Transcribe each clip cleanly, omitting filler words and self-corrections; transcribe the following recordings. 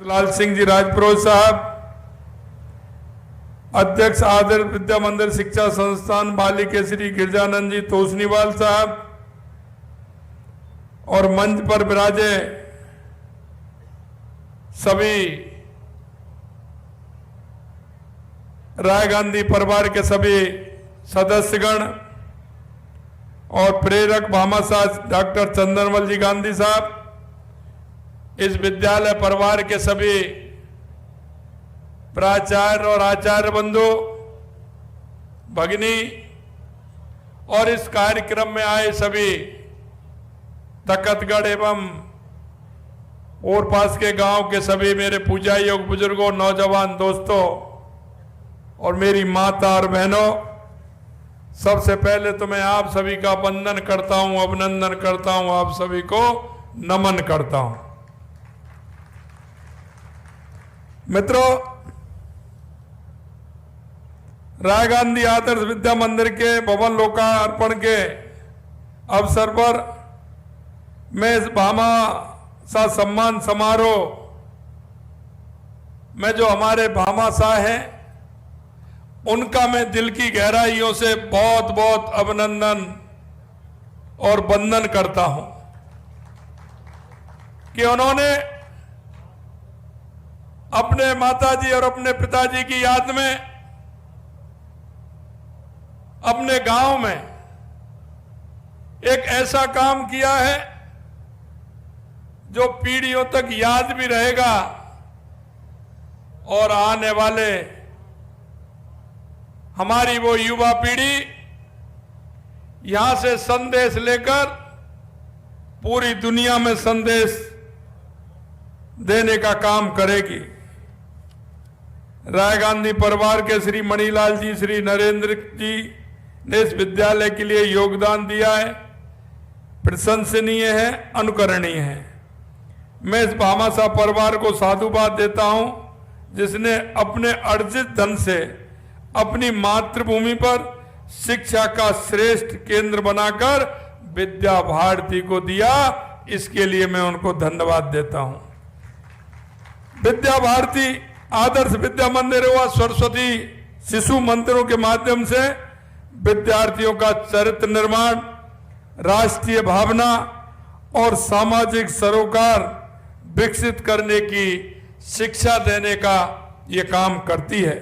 लाल सिंह जी राजपुरोहित साहब, अध्यक्ष आदर्श विद्या मंदिर शिक्षा संस्थान बाली के श्री गिरजानंद जी तोसनीवाल साहब और मंच पर विराजे सभी राय गांधी परिवार के सभी सदस्यगण और प्रेरक भामाशाह डॉक्टर चंदनमल जी गांधी साहब, इस विद्यालय परिवार के सभी प्राचार्य और आचार्य बंधु भगिनी और इस कार्यक्रम में आए सभी तकतगढ़ एवं और पास के गांव के सभी मेरे पूजा योग बुजुर्गों, नौजवान दोस्तों और मेरी माता और बहनों, सबसे पहले तो मैं आप सभी का वंदन करता हूं, अभिनंदन करता हूं, आप सभी को नमन करता हूं। मित्रों, राय गांधी आदर्श विद्या मंदिर के भवन लोकार्पण के अवसर पर मैं इस भामाशाह सम्मान समारोह में जो हमारे भामाशाह हैं उनका मैं दिल की गहराइयों से बहुत बहुत अभिनंदन और वंदन करता हूं कि उन्होंने अपने माताजी और अपने पिताजी की याद में अपने गांव में एक ऐसा काम किया है जो पीढ़ियों तक याद भी रहेगा और आने वाले हमारी वो युवा पीढ़ी यहां से संदेश लेकर पूरी दुनिया में संदेश देने का काम करेगी। राय गांधी परिवार के श्री मणिलाल जी, श्री नरेंद्र जी ने इस विद्यालय के लिए योगदान दिया है, प्रशंसनीय है, अनुकरणीय है। मैं इस भामाशाह परिवार को साधुवाद देता हूं जिसने अपने अर्जित धन से अपनी मातृभूमि पर शिक्षा का श्रेष्ठ केंद्र बनाकर विद्या भारती को दिया। इसके लिए मैं उनको धन्यवाद देता हूं। विद्या भारती आदर्श विद्या मंदिर व सरस्वती शिशु मंदिरों के माध्यम से विद्यार्थियों का चरित्र निर्माण, राष्ट्रीय भावना और सामाजिक सरोकार विकसित करने की शिक्षा देने का ये काम करती है।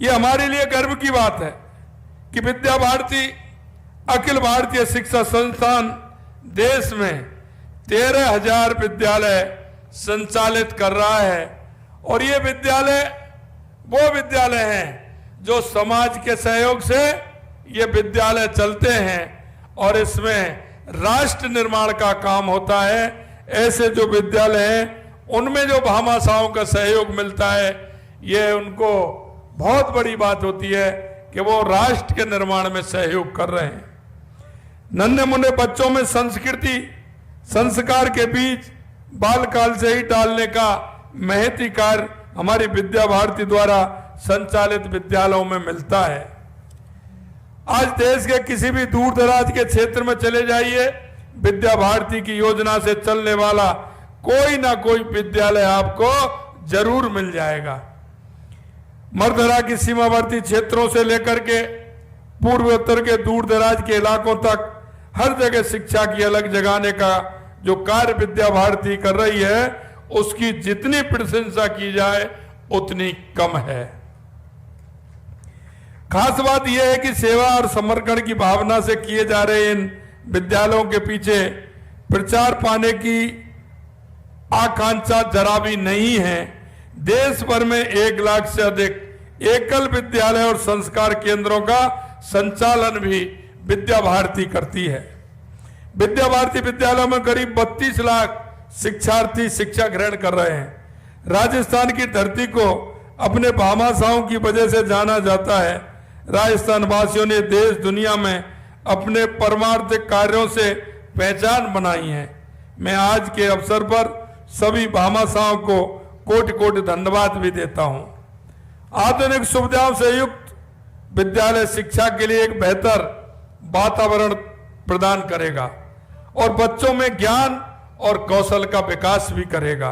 ये हमारे लिए गर्व की बात है कि विद्या भारती अखिल भारतीय शिक्षा संस्थान देश में 13,000 विद्यालय संचालित कर रहा है और ये विद्यालय वो विद्यालय हैं जो समाज के सहयोग से ये विद्यालय चलते हैं और इसमें राष्ट्र निर्माण का काम होता है। ऐसे जो विद्यालय हैं उनमें जो भामाशाहों का सहयोग मिलता है, ये उनको बहुत बड़ी बात होती है कि वो राष्ट्र के निर्माण में सहयोग कर रहे हैं। नन्हे मुन्ने बच्चों में संस्कृति संस्कार के बीज बालकाल से ही डालने का महती कार्य हमारी विद्या भारती द्वारा संचालित विद्यालयों में मिलता है। आज देश के किसी भी दूर दराज के क्षेत्र में चले जाइए, विद्या भारती की योजना से चलने वाला कोई ना कोई विद्यालय आपको जरूर मिल जाएगा। मरधरा की सीमावर्ती क्षेत्रों से लेकर के पूर्वोत्तर के दूर दराज के इलाकों तक हर जगह शिक्षा की अलग जगाने का जो कार्य विद्या भारती कर रही है, उसकी जितनी प्रशंसा की जाए उतनी कम है। खास बात यह है कि सेवा और समर्पण की भावना से किए जा रहे इन विद्यालयों के पीछे प्रचार पाने की आकांक्षा जरा भी नहीं है। देश भर में 1 लाख से अधिक एकल विद्यालय और संस्कार केंद्रों का संचालन भी विद्या भारती करती है। विद्या भारती विद्यालयों में करीब 32 लाख शिक्षार्थी शिक्षा ग्रहण कर रहे हैं। राजस्थान की धरती को अपने भामाशाहों की वजह से जाना जाता है। राजस्थान वासियों ने देश दुनिया में अपने परमार्थिक कार्यों से पहचान बनाई है। मैं आज के अवसर पर सभी भामाशाहों को कोटि कोटि धन्यवाद भी देता हूं। आधुनिक सुविधाओं से युक्त विद्यालय शिक्षा के लिए एक बेहतर वातावरण प्रदान करेगा और बच्चों में ज्ञान और कौशल का विकास भी करेगा।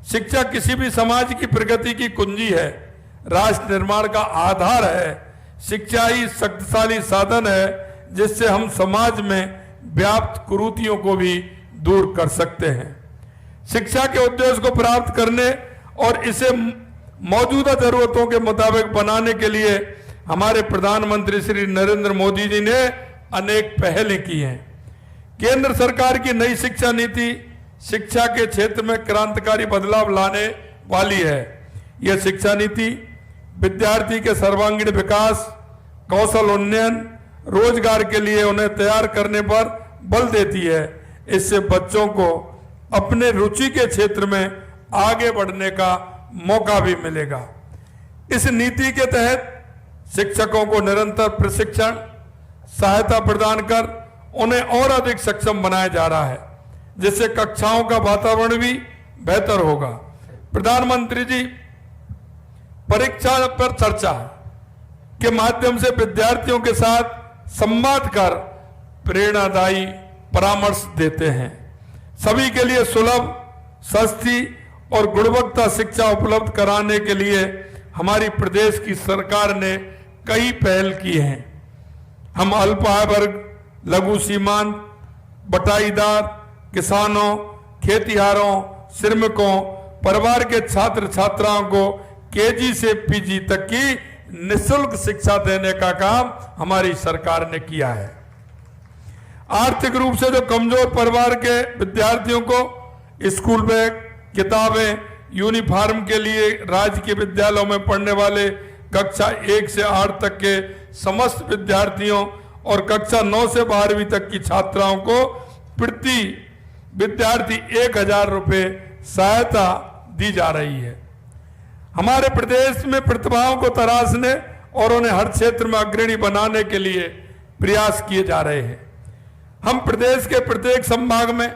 शिक्षा किसी भी समाज की प्रगति की कुंजी है, राष्ट्र निर्माण का आधार है। शिक्षा ही शक्तिशाली साधन है जिससे हम समाज में व्याप्त कुरीतियों को भी दूर कर सकते हैं। शिक्षा के उद्देश्य को प्राप्त करने और इसे मौजूदा जरूरतों के मुताबिक बनाने के लिए हमारे प्रधानमंत्री श्री नरेंद्र मोदी जी ने अनेक पहलें की हैं। केंद्र सरकार की नई शिक्षा नीति शिक्षा के क्षेत्र में क्रांतिकारी बदलाव लाने वाली है। यह शिक्षा नीति विद्यार्थी के सर्वांगीण विकास, कौशल उन्नयन, रोजगार के लिए उन्हें तैयार करने पर बल देती है। इससे बच्चों को अपने रुचि के क्षेत्र में आगे बढ़ने का मौका भी मिलेगा। इस नीति के तहत शिक्षकों को निरंतर प्रशिक्षण, सहायता प्रदान कर उन्हें और अधिक सक्षम बनाया जा रहा है, जिससे कक्षाओं का वातावरण भी बेहतर होगा। प्रधानमंत्री जी परीक्षा पर चर्चा के माध्यम से विद्यार्थियों के साथ संवाद कर प्रेरणादायी परामर्श देते हैं। सभी के लिए सुलभ, सस्ती और गुणवत्ता शिक्षा उपलब्ध कराने के लिए हमारी प्रदेश की सरकार ने कई पहल की हैं। हम अल्प आय वर्ग, लघु सीमांत, बटाईदार, किसानों, खेतिहरों, श्रमिकों, परिवार के छात्र छात्राओं को केजी से पीजी तक की निःशुल्क शिक्षा देने का काम हमारी सरकार ने किया है। आर्थिक रूप से जो कमजोर परिवार के विद्यार्थियों को स्कूल बैग, किताबें, यूनिफॉर्म के लिए राज्य के विद्यालयों में पढ़ने वाले कक्षा 1 से 8 तक के समस्त विद्यार्थियों और कक्षा 9 से 12वीं तक की छात्राओं को प्रति विद्यार्थी 1000 रुपये सहायता दी जा रही है। हमारे प्रदेश में प्रतिभाओं को तराशने और उन्हें हर क्षेत्र में अग्रणी बनाने के लिए प्रयास किए जा रहे हैं। हम प्रदेश के प्रत्येक संभाग में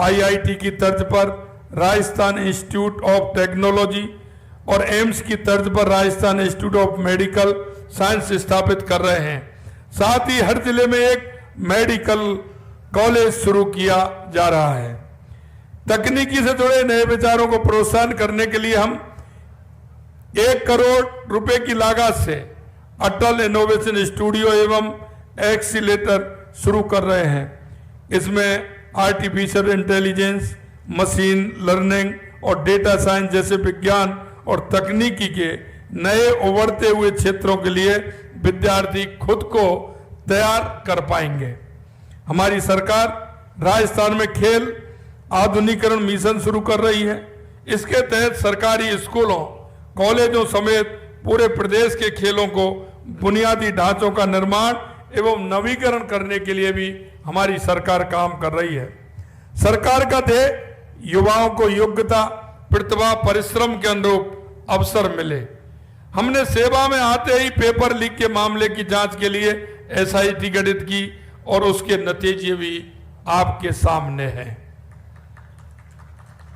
आईआईटी की तर्ज पर राजस्थान इंस्टीट्यूट ऑफ टेक्नोलॉजी और एम्स की तर्ज पर Rajasthan institute of medical science स्थापित कर रहे हैं। साथ ही हर जिले में एक मेडिकल कॉलेज शुरू किया जा रहा है। तकनीकी से जुड़े नए विचारों को प्रोत्साहन करने के लिए हम 1 करोड़ रुपए की लागत से अटल इनोवेशन स्टूडियो एवं एक्सीलेटर शुरू कर रहे हैं। इसमें आर्टिफिशियल इंटेलिजेंस, मशीन लर्निंग और डेटा साइंस जैसे विज्ञान और तकनीकी के नए उभरते हुए क्षेत्रों के लिए विद्यार्थी खुद को तैयार कर पाएंगे। हमारी सरकार राजस्थान में खेल आधुनिकीकरण मिशन शुरू कर रही है। इसके तहत सरकारी स्कूलों, कॉलेजों समेत पूरे प्रदेश के खेलों को बुनियादी ढांचों का निर्माण एवं नवीकरण करने के लिए भी हमारी सरकार काम कर रही है। सरकार का ध्येय युवाओं को योग्यता, प्रतिभा, परिश्रम के अनुरूप अवसर मिले। हमने सेवा में आते ही पेपर लीक के मामले की जांच के लिए एसआईटी गठित की और उसके नतीजे भी आपके सामने हैं।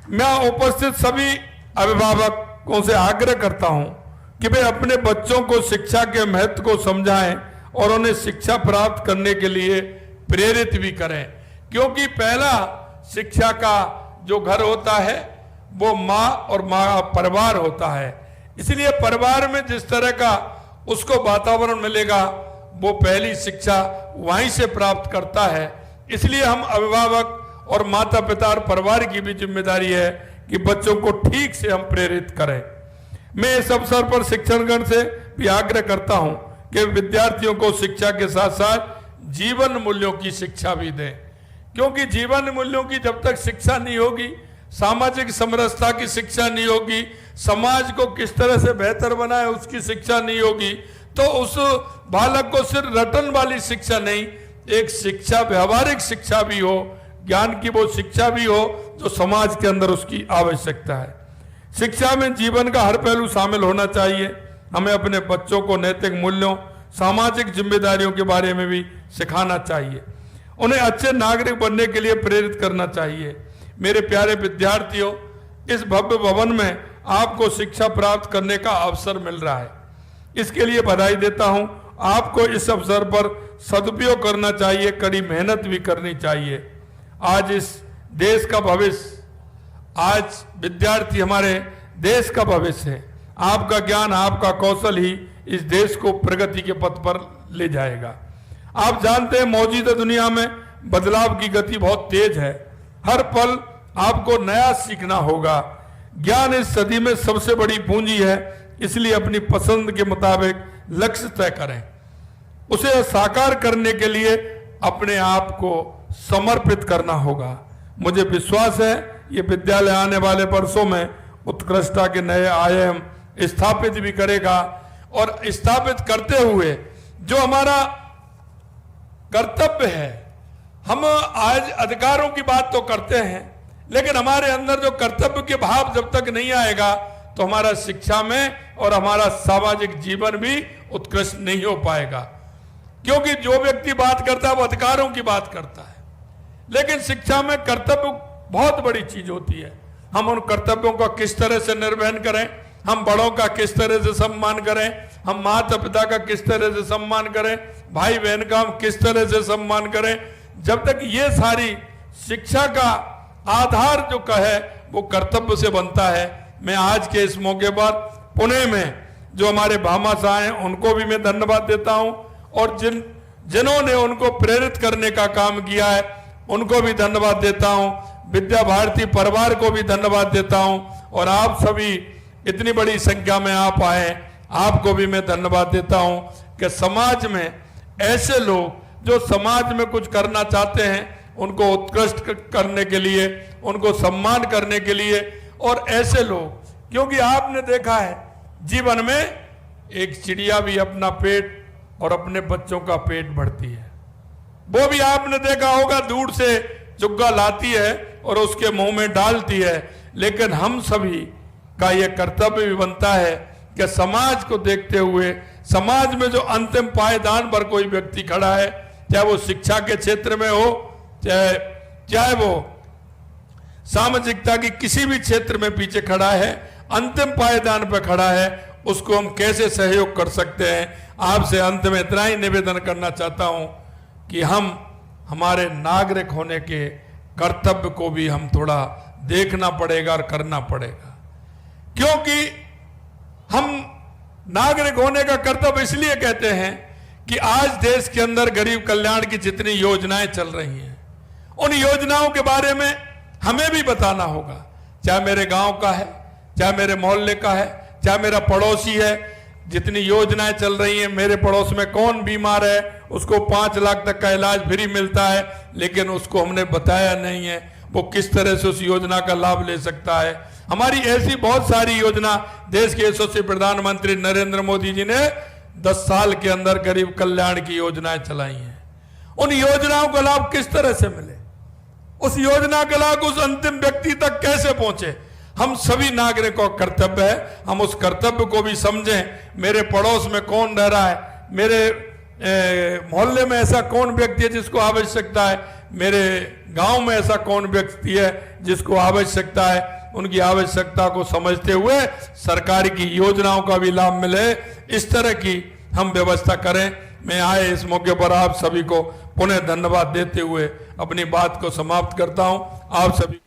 मैं उपस्थित सभी अभिभावकों से आग्रह करता हूं कि वे अपने बच्चों को शिक्षा के महत्व को समझाएं और उन्हें शिक्षा प्राप्त करने के लिए प्रेरित भी करें, क्योंकि पहला शिक्षा का जो घर होता है वो माँ और माँ परिवार होता है। इसलिए परिवार में जिस तरह का उसको वातावरण मिलेगा वो पहली शिक्षा वहीं से प्राप्त करता है। इसलिए हम अभिभावक और माता पिता और परिवार की भी जिम्मेदारी है कि बच्चों को ठीक से हम प्रेरित करें। मैं इस अवसर पर शिक्षणगण से भी आग्रह करता हूं कि विद्यार्थियों को शिक्षा के साथ साथ जीवन मूल्यों की शिक्षा भी दें, क्योंकि जीवन मूल्यों की जब तक शिक्षा नहीं होगी, सामाजिक समरसता की शिक्षा नहीं होगी, समाज को किस तरह से बेहतर बनाए उसकी शिक्षा नहीं होगी, तो उस बालक को सिर्फ रटन वाली शिक्षा नहीं, एक शिक्षा व्यवहारिक शिक्षा भी हो, ज्ञान की वो शिक्षा भी हो जो समाज के अंदर उसकी आवश्यकता है। शिक्षा में जीवन का हर पहलू शामिल होना चाहिए। हमें अपने बच्चों को नैतिक मूल्यों, सामाजिक जिम्मेदारियों के बारे में भी सिखाना चाहिए। उन्हें अच्छे नागरिक बनने के लिए प्रेरित करना चाहिए। मेरे प्यारे विद्यार्थियों, इस भव्य भवन में आपको शिक्षा प्राप्त करने का अवसर मिल रहा है, इसके लिए बधाई देता हूं। आपको इस अवसर पर सदुपयोग करना चाहिए, कड़ी मेहनत भी करनी चाहिए। आज इस देश का भविष्य आज विद्यार्थी हमारे देश का भविष्य है। आपका ज्ञान, आपका कौशल ही इस देश को प्रगति के पथ पर ले जाएगा। आप जानते हैं मौजूदा दुनिया में बदलाव की गति बहुत तेज है। हर पल आपको नया सीखना होगा। ज्ञान इस सदी में सबसे बड़ी पूंजी है, इसलिए अपनी पसंद के मुताबिक लक्ष्य तय करें। उसे साकार करने के लिए अपने आप को समर्पित करना होगा। मुझे विश्वास है ये विद्यालय आने वाले वर्षों में उत्कृष्टता के नए आयाम स्थापित भी करेगा और स्थापित करते हुए जो हमारा कर्तव्य है, हम आज अधिकारों की बात तो करते हैं, लेकिन हमारे अंदर जो कर्तव्य के भाव जब तक नहीं आएगा तो हमारा शिक्षा में और हमारा सामाजिक जीवन भी उत्कृष्ट नहीं हो पाएगा। क्योंकि जो व्यक्ति बात करता है वो अधिकारों की बात करता है, लेकिन शिक्षा में कर्तव्य बहुत बड़ी चीज होती है। हम उन कर्तव्यों का किस तरह से निर्वहन करें, हम बड़ों का किस तरह से सम्मान करें, हम माता पिता का किस तरह से सम्मान करें, भाई बहन का हम किस तरह से सम्मान करें, जब तक ये सारी शिक्षा का आधार जो का है वो कर्तव्य से बनता है। मैं आज के इस मौके पर पुणे में जो हमारे भामाशाह हैं उनको भी मैं धन्यवाद देता हूं और जिन्होंने उनको प्रेरित करने का काम किया है उनको भी धन्यवाद देता हूं। विद्या भारती परिवार को भी धन्यवाद देता हूं और आप सभी इतनी बड़ी संख्या में आप आए, आपको भी मैं धन्यवाद देता हूं कि समाज में ऐसे लोग जो समाज में कुछ करना चाहते हैं उनको उत्कृष्ट करने के लिए, उनको सम्मान करने के लिए, और ऐसे लोग, क्योंकि आपने देखा है जीवन में एक चिड़िया भी अपना पेट और अपने बच्चों का पेट भरती है। वो भी आपने देखा होगा दूर से चुग्गा लाती है और उसके मुंह में डालती है, लेकिन हम सभी का यह कर्तव्य भी बनता है कि समाज को देखते हुए, समाज में जो अंतिम पायदान पर कोई व्यक्ति खड़ा है, चाहे वो शिक्षा के क्षेत्र में हो, चाहे वो सामाजिकता की किसी भी क्षेत्र में पीछे खड़ा है, अंतिम पायदान पर खड़ा है, उसको हम कैसे सहयोग कर सकते हैं। आपसे अंत में इतना ही निवेदन करना चाहता हूं कि हम हमारे नागरिक होने के कर्तव्य को भी हम थोड़ा देखना पड़ेगा और करना पड़ेगा। क्योंकि हम नागरिक होने का कर्तव्य इसलिए कहते हैं कि आज देश के अंदर गरीब कल्याण की जितनी योजनाएं चल रही हैं, उन योजनाओं के बारे में हमें भी बताना होगा। चाहे मेरे गांव का है, चाहे मेरे मोहल्ले का है, चाहे मेरा पड़ोसी है, जितनी योजनाएं चल रही हैं, मेरे पड़ोस में कौन बीमार है उसको 5 लाख तक का इलाज फ्री मिलता है, लेकिन उसको हमने बताया नहीं है वो किस तरह से उस योजना का लाभ ले सकता है। हमारी ऐसी बहुत सारी योजना देश के यशस्वी प्रधानमंत्री नरेंद्र मोदी जी ने 10 साल के अंदर गरीब कल्याण की योजनाएं चलाई हैं। उन योजनाओं का लाभ किस तरह से मिले, उस योजना का लाभ उस अंतिम व्यक्ति तक कैसे पहुंचे, हम सभी नागरिकों का कर्तव्य है। हम उस कर्तव्य को भी समझें। मेरे पड़ोस में कौन रह रहा है, मेरे मोहल्ले में ऐसा कौन व्यक्ति है जिसको आवश्यकता है, मेरे गांव में ऐसा कौन व्यक्ति है जिसको आवश्यकता है, उनकी आवश्यकता को समझते हुए सरकार की योजनाओं का भी लाभ मिले, इस तरह की हम व्यवस्था करें। मैं आए इस मौके पर आप सभी को पुनः धन्यवाद देते हुए अपनी बात को समाप्त करता हूं। आप सभी